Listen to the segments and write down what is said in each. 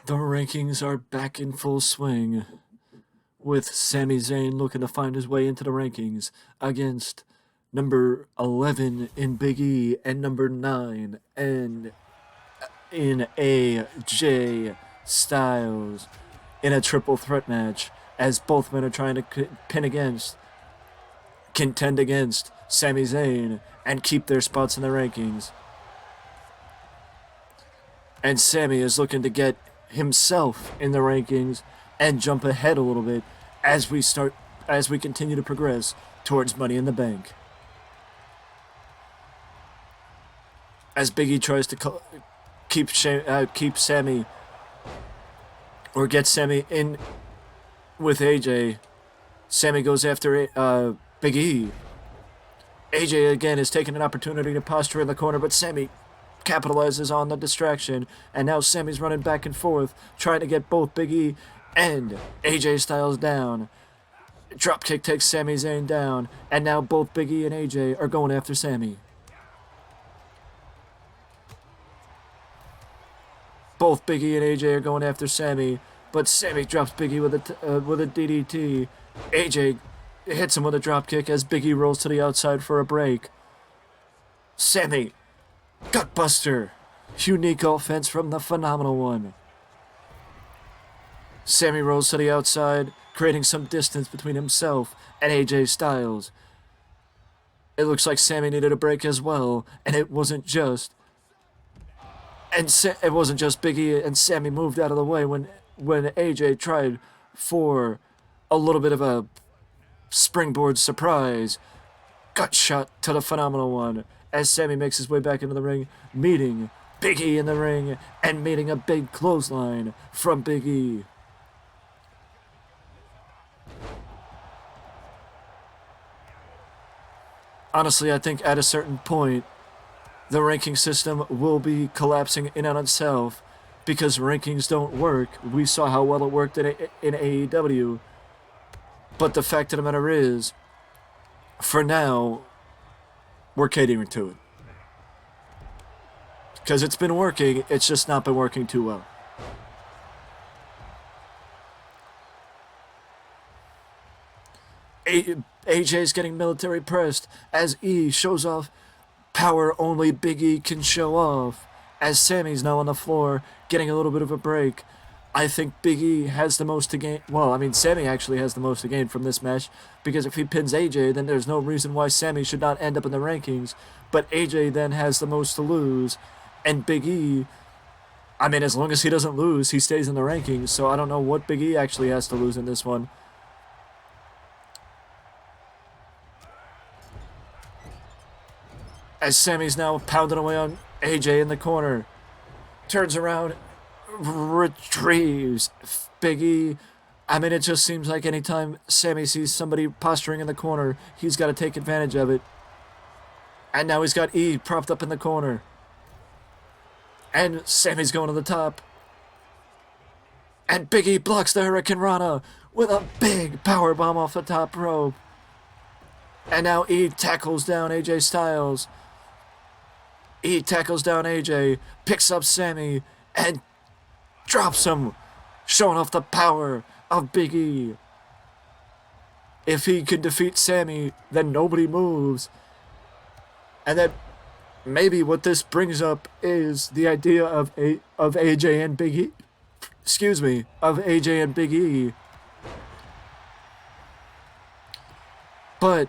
The rankings are back in full swing, with Sami Zayn looking to find his way into the rankings against number 11 in Big E and number 9 and in AJ Styles in a triple threat match, as both men are trying to contend against Sami Zayn and keep their spots in the rankings. And Sami is looking to get himself in the rankings and jump ahead a little bit as we continue to progress towards Money in the Bank. As Big E tries to keep Sami, or get Sami in with AJ, Sami goes after Big E. AJ again is taking an opportunity to posture in the corner, but Sami capitalizes on the distraction, and now Sami's running back and forth, trying to get both Big E and AJ Styles down. Dropkick takes Sami Zayn down, and now both Big E and AJ are going after Sami. Both Big E and AJ are going after Sami, but Sami drops Big E with a DDT. AJ hits him with a dropkick as Big E rolls to the outside for a break. Sami, gutbuster, unique offense from the Phenomenal One. Sami rolls to the outside, creating some distance between himself and AJ Styles. It looks like Sami needed a break as well, and it wasn't just Big E and Sami moved out of the way when AJ tried for a little bit of a springboard surprise. Gut shot to the Phenomenal One as Sami makes his way back into the ring, meeting Big E in the ring and meeting a big clothesline from Big E. Honestly, I think at a certain point, the ranking system will be collapsing in on itself because rankings don't work. We saw how well it worked in AEW. But the fact of the matter is, for now, we're catering to it. Because it's been working, it's just not been working too well. AJ's getting military pressed as E shows off power only Big E can show off, as Sami's now on the floor getting a little bit of a break. I think Big E has the most to gain. Well, I mean, Sami actually has the most to gain from this match, because if he pins AJ, then there's no reason why Sami should not end up in the rankings. But AJ then has the most to lose, and Big E, I mean, as long as he doesn't lose, he stays in the rankings, so I don't know what Big E actually has to lose in this one. As Sami's now pounding away on AJ in the corner, turns around, retrieves Big E. I mean, it just seems like anytime Sami sees somebody posturing in the corner, he's got to take advantage of it. And now he's got E propped up in the corner. And Sami's going to the top. And Big E blocks the Hurricane Rana with a big powerbomb off the top rope. And now E tackles down AJ Styles. E tackles down AJ, picks up Sami, and drops him, showing off the power of Big E. If he can defeat Sami, then nobody moves. And then maybe what this brings up is the idea of AJ and Big E. Excuse me, of AJ and Big E. But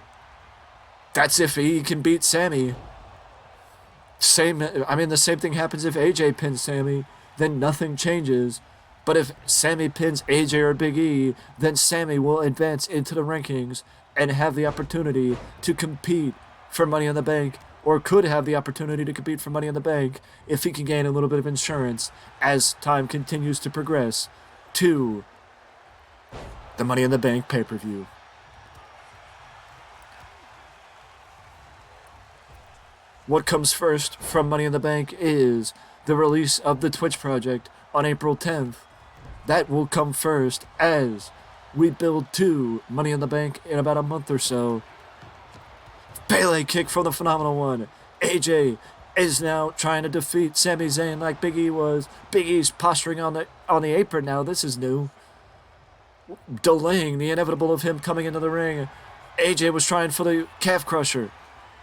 that's if E can beat Sami. The same thing happens if AJ pins Sami, then nothing changes. But if Sami pins AJ or Big E, then Sami will advance into the rankings and have the opportunity to compete for Money in the Bank, or could have the opportunity to compete for Money in the Bank if he can gain a little bit of insurance as time continues to progress to the Money in the Bank pay-per-view. What comes first from Money in the Bank is the release of the Twitch project on April 10th. That will come first as we build to Money in the Bank in about a month or so. Pele kick from the Phenomenal One. AJ is now trying to defeat Sami Zayn like Big E was. Big E's posturing on the apron now. This is new. Delaying the inevitable of him coming into the ring. AJ was trying for the calf crusher.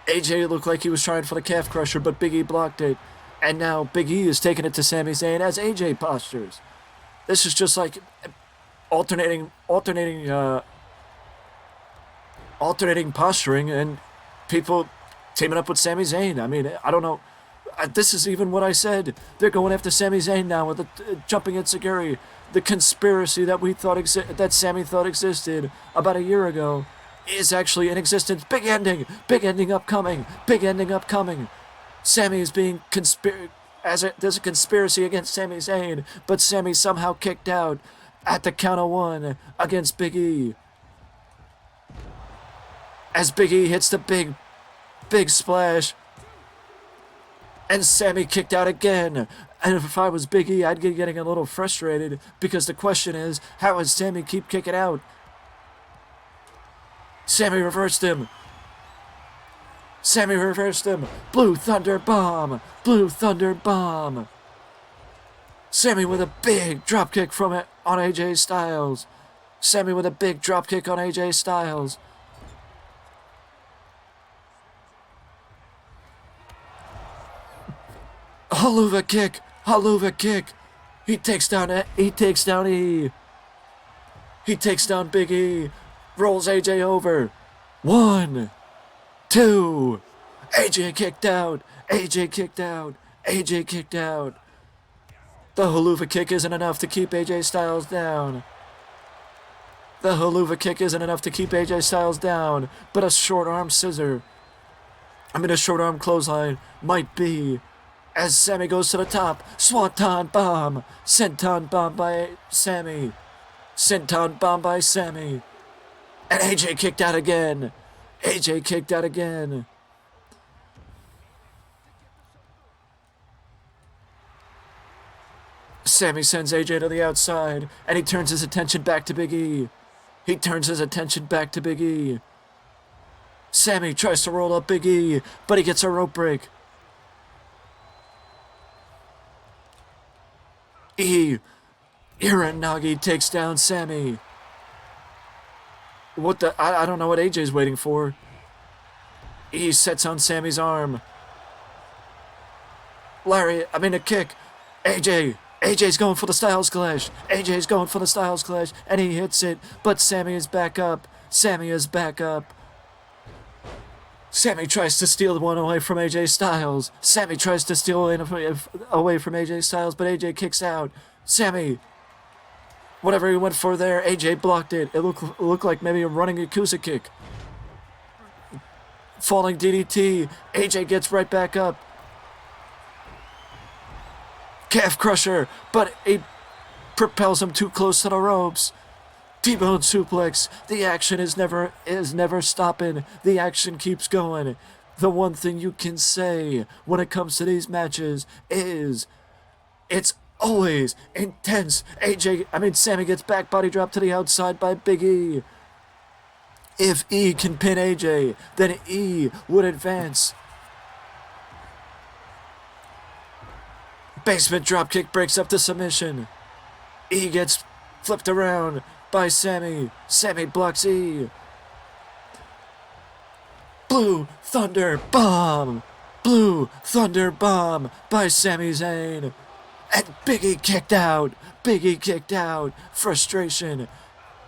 AJ looked like he was trying for the calf crusher, but Big E blocked it. And now Big E is taking it to Sami Zayn as AJ postures. This is just like alternating posturing and people teaming up with Sami Zayn. I mean, I don't know. This is even what I said. They're going after Sami Zayn now with the jumping Enziguri. The conspiracy that we thought that Sami thought existed about a year ago is actually in existence. Big ending upcoming. Big ending upcoming. Sami is being there's a conspiracy against Sami Zayn, but Sami somehow kicked out at the count of 1 against Big E. As Big E hits the big splash. And Sami kicked out again. And if I was Big E, I'd get getting a little frustrated because the question is, how does Sami keep kicking out? Sami reversed him. Blue Thunder Bomb. Sami with a big dropkick from it on AJ Styles. Haluva kick. He takes down E. He takes down Big E. Rolls AJ over. 1, 2. AJ kicked out. The Haluva kick isn't enough to keep AJ Styles down. But a short arm clothesline might be. As Sami goes to the top, Swanton Bomb, Senton Bomb by Sami, and AJ kicked out again. Sami sends AJ to the outside, and he turns his attention back to Big E. Sami tries to roll up Big E, but he gets a rope break. Hiranagi takes down Sami. I don't know what AJ's waiting for. He sets on Sami's arm. A kick. AJ's going for the Styles Clash. And he hits it, but Sami is back up. Sami tries to steal one away from AJ Styles. But AJ kicks out. Sami, whatever he went for there, AJ blocked it. It looked like maybe a running Yakuza kick. Falling DDT. AJ gets right back up. Calf crusher, but he propels him too close to the ropes. T-bone suplex. The action is never stopping. The action keeps going. The one thing you can say when it comes to these matches is it's always intense. Sami gets back body drop to the outside by Big E. If E can pin AJ, then E would advance. Basement dropkick breaks up the submission. E gets flipped around by Sami. Sami blocks E. Blue Thunder Bomb by Sami Zayn. And Big E kicked out. Frustration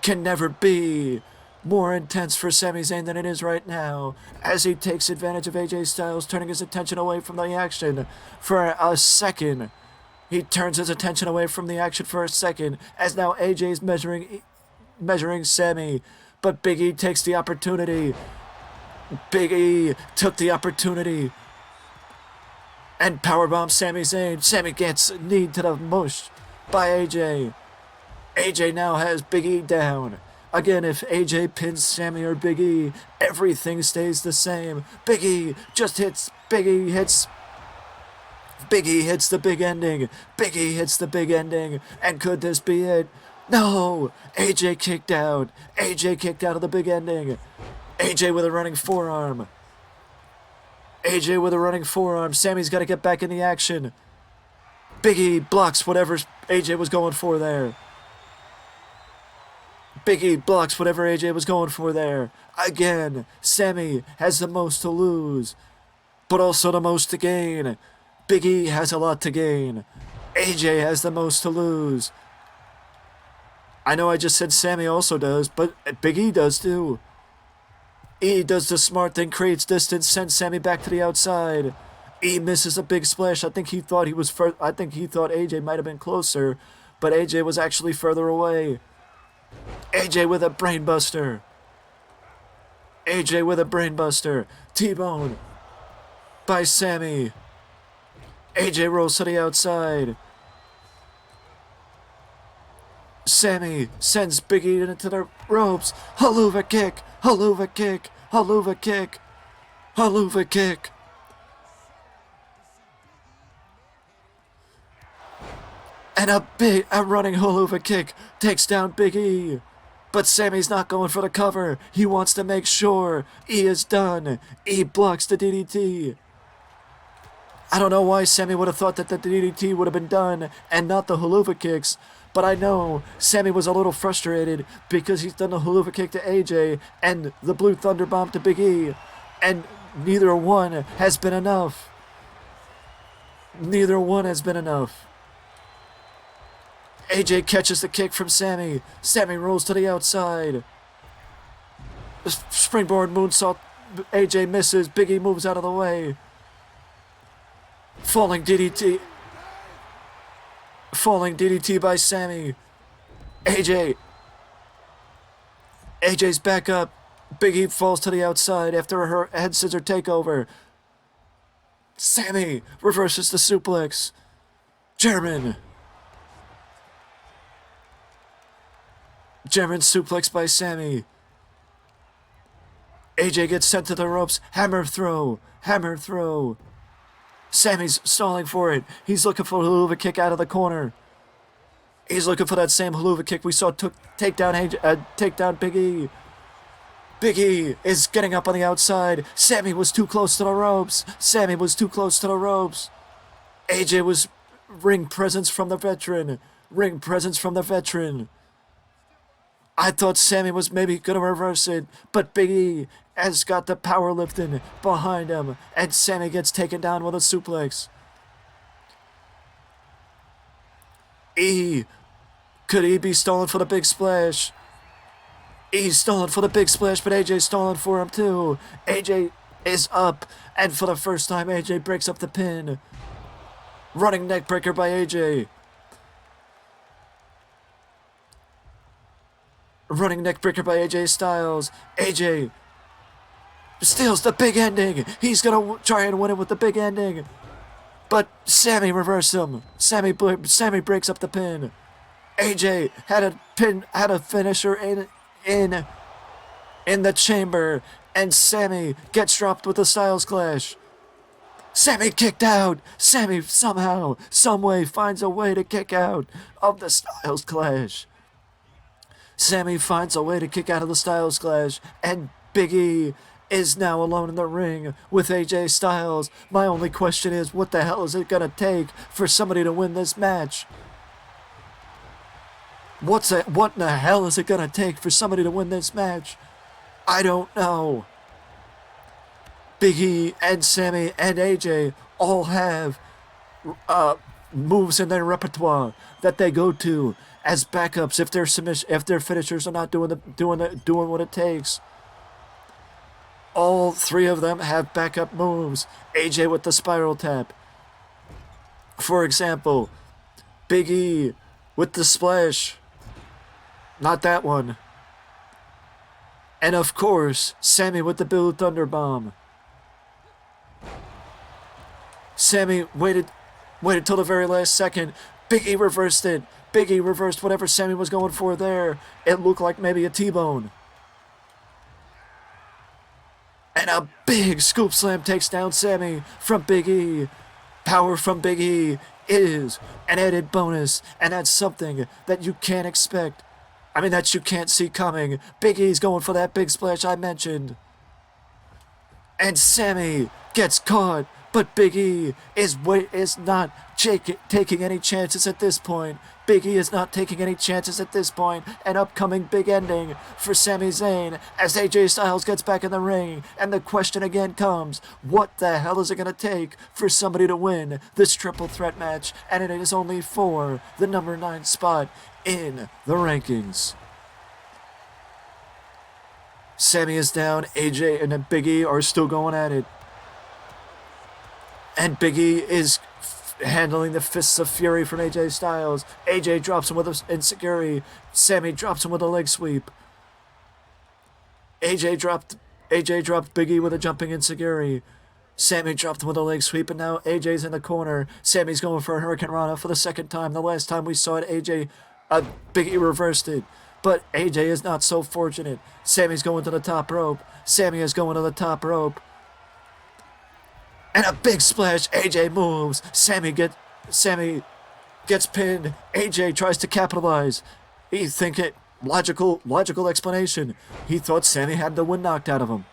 can never be more intense for Sami Zayn than it is right now, as he takes advantage of AJ Styles, turning his attention away from the action for a second. He turns his attention away from the action for a second, as now AJ is measuring Sami, but Big E takes the opportunity. Big E took the opportunity and powerbomb Sami Zayn. Sami gets kneed to the mush by AJ. AJ now has Big E down. Again, if AJ pins Sami or Big E, everything stays the same. Big E hits the big ending. And could this be it? No! AJ kicked out of the big ending. AJ with a running forearm. AJ with a running forearm. Sami's got to get back in the action. Big E blocks whatever AJ was going for there. Big E blocks whatever AJ was going for there. Again, Sami has the most to lose, but also the most to gain. Big E has a lot to gain. AJ has the most to lose. I know I just said Sami also does, but Big E does too. E does the smart thing, creates distance, sends Sami back to the outside. E misses a big splash. I think he thought AJ might have been closer, but AJ was actually further away. AJ with a brainbuster. AJ with a brainbuster. T-bone by Sami. AJ rolls to the outside. Sami sends Big E into the ropes. Haluva kick. Haluva kick. Haluva kick. Haluva kick. And a running Haluva kick takes down Big E. But Sami's not going for the cover. He wants to make sure E is done. E blocks the DDT. I don't know why Sami would have thought that the DDT would have been done and not the Haluva kicks. But I know Sami was a little frustrated because he's done the Haluva kick to AJ and the Blue Thunder Bomb to Big E. And neither one has been enough. Neither one has been enough. AJ catches the kick from Sami. Sami rolls to the outside. Springboard moonsault. AJ misses. Big E moves out of the way. Falling DDT. Falling DDT by Sami. AJ's back up. Big E falls to the outside after her head scissor takeover. Sami reverses the suplex. German suplex by Sami. AJ gets sent to the ropes. Hammer throw. Hammer throw. Sami's stalling for it. He's looking for a Haluva kick out of the corner. He's looking for that same Haluva kick we saw take down Big E. Big E is getting up on the outside. Sami was too close to the ropes. Sami was too close to the ropes. AJ was ring presence from the veteran. Ring presence from the veteran. I thought Sami was maybe going to reverse it, but Big E has got the powerlifting behind him, and Sami gets taken down with a suplex. E. Could E be stolen for the big splash? E's stolen for the big splash, but AJ's stolen for him too. AJ is up, and for the first time, AJ breaks up the pin. Running neckbreaker by AJ. Running neckbreaker by AJ Styles. AJ steals the big ending. He's gonna try and win it with the big ending, but Sami reversed him. Sami breaks up the pin. AJ had a finisher in the chamber, and Sami gets dropped with a Styles Clash. Sami kicked out. Sami somehow, someway finds a way to kick out of the Styles Clash. Sami finds a way to kick out of the Styles Clash, and Big E is now alone in the ring with AJ Styles. My only question is, what the hell is it gonna take for somebody to win this match? What in the hell is it gonna take for somebody to win this match? I don't know. Big E and Sami and AJ all have moves in their repertoire that they go to as backups if their finishers are not doing what it takes. All three of them have backup moves. AJ with the spiral tap, for example. Big E with the splash. Not that one. And of course, Sami with the Blue Thunder Bomb. Sami waited till the very last second. Big E reversed it. Big E reversed whatever Sami was going for there. It looked like maybe a T-bone. And a big scoop slam takes down Sami from Big E. Power from Big E is an added bonus, and that's something that you can't expect. That you can't see coming. Big E's going for that big splash I mentioned. And Sami gets caught, but Big E is not taking any chances at this point. Big E is not taking any chances at this point. An upcoming big ending for Sami Zayn as AJ Styles gets back in the ring. And the question again comes, what the hell is it going to take for somebody to win this triple threat match? And it is only for the number 9 spot in the rankings. Sami is down, AJ and Big E are still going at it. And Big E is handling the fists of fury from AJ Styles. AJ drops him with an enziguri. Sami drops him with a leg sweep. AJ dropped Big E with a jumping enziguri. Sami dropped him with a leg sweep, and now AJ's in the corner. Sami's going for a Hurricane Rana for the second time. The last time we saw it, Big E reversed it. But AJ is not so fortunate. Sami's going to the top rope. Sami is going to the top rope. And a big splash. AJ moves. Sami gets pinned. AJ tries to capitalize. He think it logical explanation. He thought Sami had the wind knocked out of him.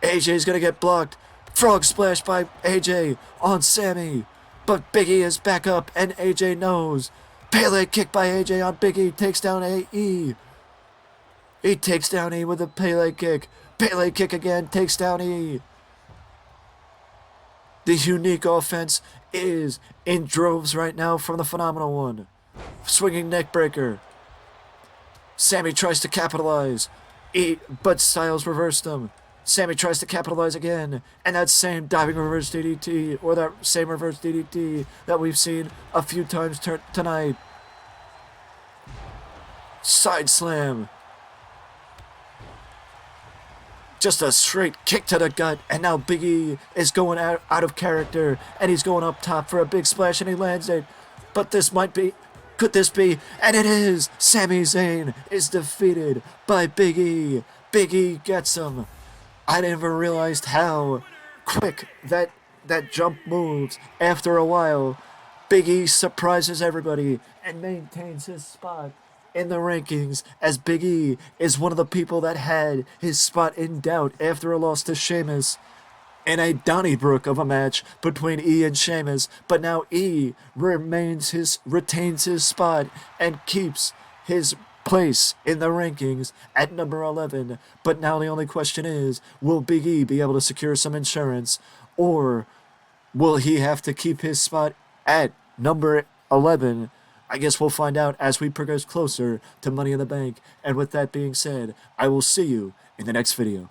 AJ's gonna get blocked. Frog splash by AJ on Sami. But Big E is back up, and AJ knows. Pele kick by AJ on Big E. Takes down E. He takes down E with a Pele kick. Pele kick again. Takes down E. The unique offense is in droves right now from the Phenomenal One. Swinging neck breaker. Sami tries to capitalize. But Styles reversed him. Sami tries to capitalize again, and that same diving reverse DDT, or that same reverse DDT that we've seen a few times tonight. Side slam. Just a straight kick to the gut, and now Big E is going out of character, and he's going up top for a big splash, and he lands it. But could this be? And it is! Sami Zayn is defeated by Big E. Big E gets him. I never realized how quick that jump moves. After a while, Big E surprises everybody and maintains his spot in the rankings, as Big E is one of the people that had his spot in doubt after a loss to Sheamus in a Donnybrook of a match between E and Sheamus. But now E retains his spot and keeps his place in the rankings at number 11. But now the only question is, will Big E be able to secure some insurance, or will he have to keep his spot at number 11? I guess we'll find out as we progress closer to Money in the Bank. And with that being said, I will see you in the next video.